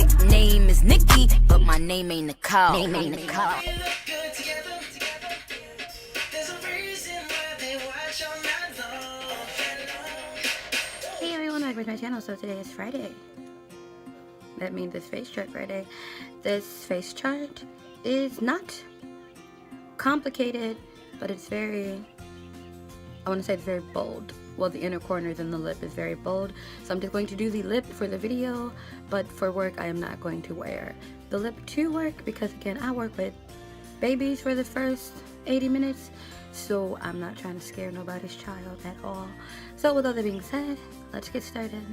Name is Nikki, but my name ain't Nicole. Hey everyone, welcome to my channel. So today is Friday. That means it's face chart Friday. This face chart is not complicated, but it's very, I want to say it's very bold. Well, the inner corners and the lip is very bold. So I'm just going to do the lip for the video, but for work I am not going to wear the lip to work because again, I work with babies for the first 80 minutes. So I'm not trying to scare nobody's child at all. So with all that being said, let's get started.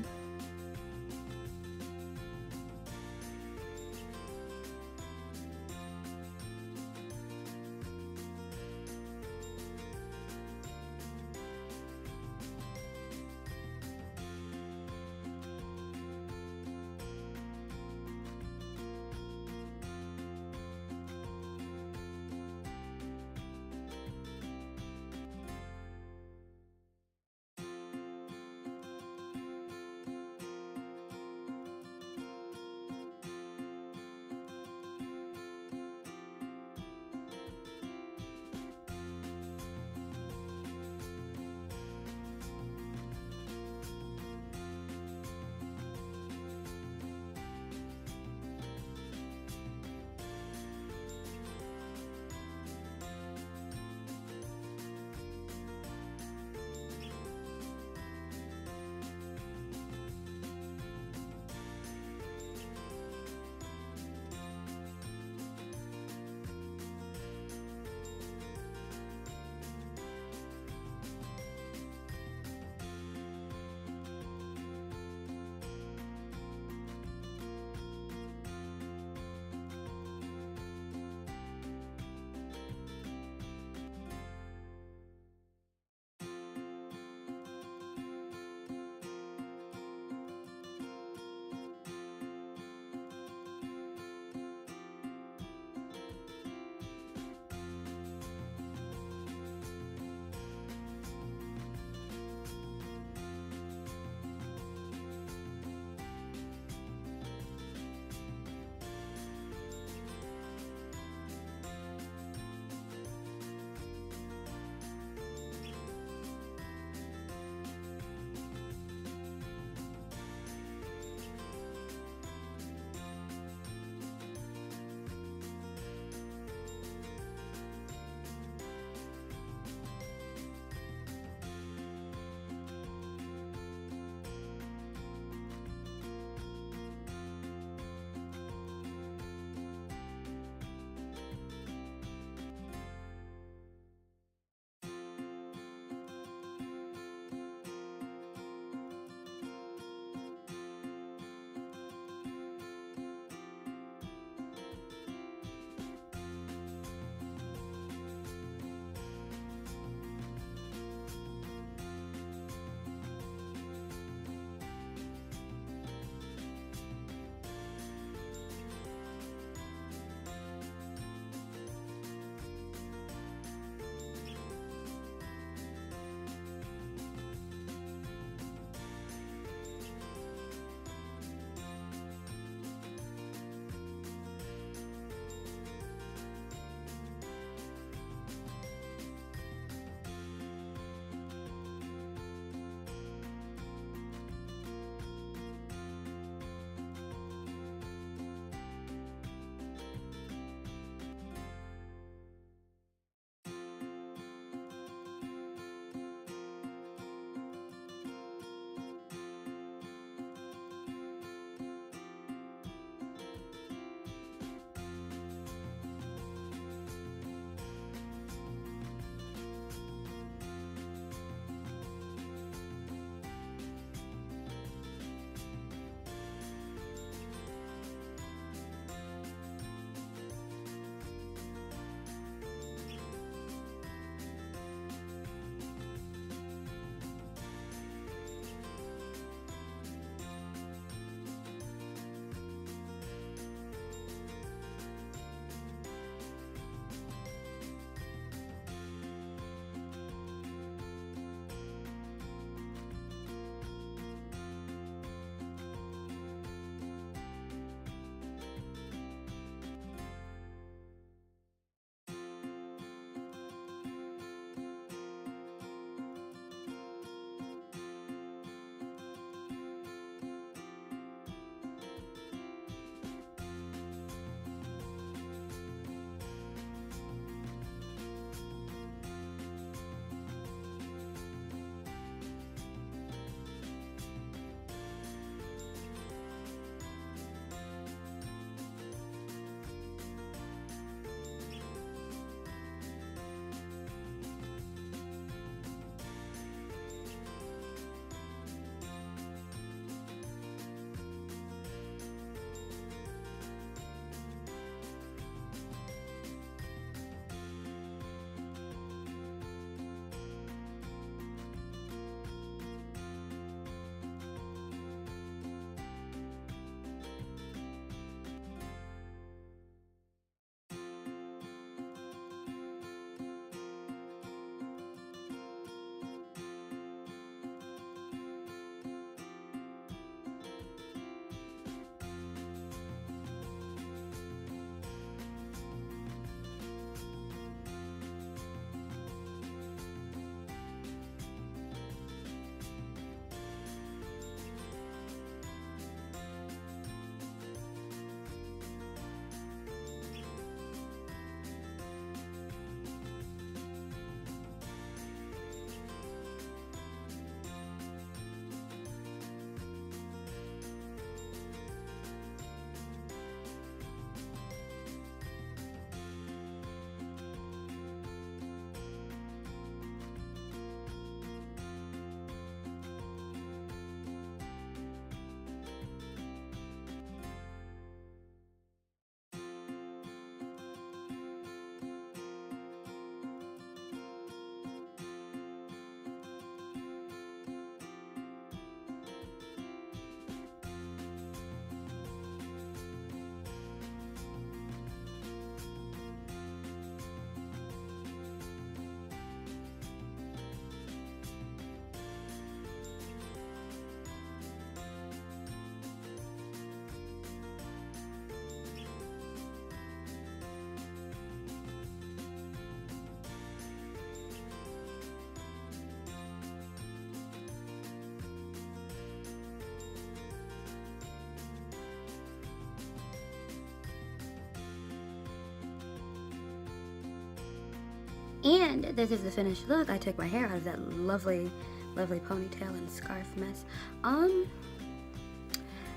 And this is the finished look. I took my hair out of that lovely ponytail and scarf mess. I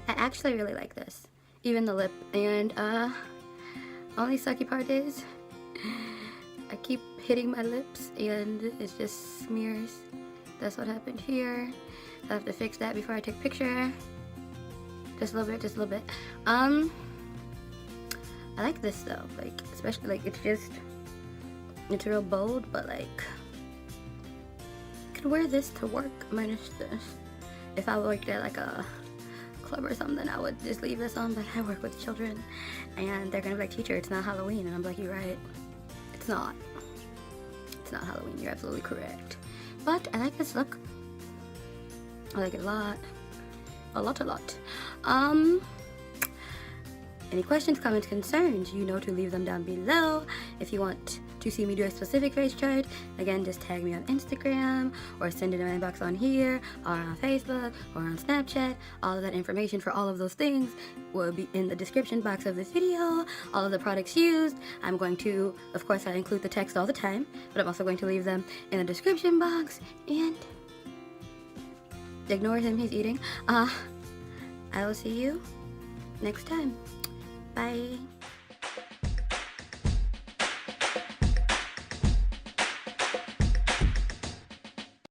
actually really like this, even the lip. And only sucky part is I keep hitting my lips and it just smears. That's what happened here. I have to fix that before I take a picture. Just a little bit. I like this though, like especially like it's real bold, but like I could wear this to work minus this. If I worked at like a club or something, I would just leave this on, but I work with children and they're gonna be like, teacher, it's not Halloween. And I'm like, you're right, it's not Halloween, you're absolutely correct. But I like this look. I like it a lot. A lot. Any questions, comments, concerns, you know to leave them down below. If you want to see me do a specific face chart, again, just tag me on Instagram or send it in my inbox on here or on Facebook or on Snapchat. All of that information for all of those things will be in the description box of this video. All of the products used, I'm going to, of course, I include the text all the time, but I'm also going to leave them in the description box. And ignore him, he's eating. I will see you next time. Bye.